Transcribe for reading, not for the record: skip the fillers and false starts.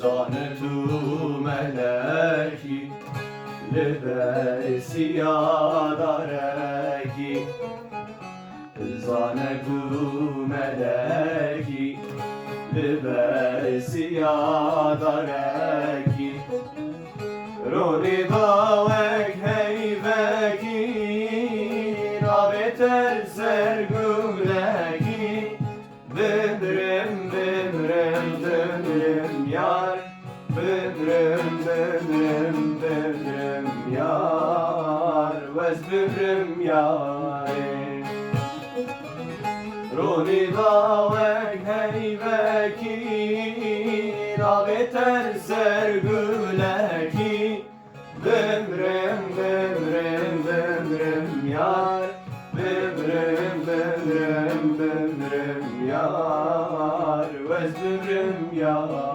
زانت ملکی لباس یادارکی زانت ملکی لباس یادارکی رونی باوک هیوکی رابطر سرگولکی بمرم بمرم بمرم yar böbrüm böbrüm böbrüm yar vez böbrüm yar Roni davek heyveki Rabeter sergüleki Böbrüm böbrüm böbrüm yar Böbrüm böbrüm böbrüm yar vez böbrüm yar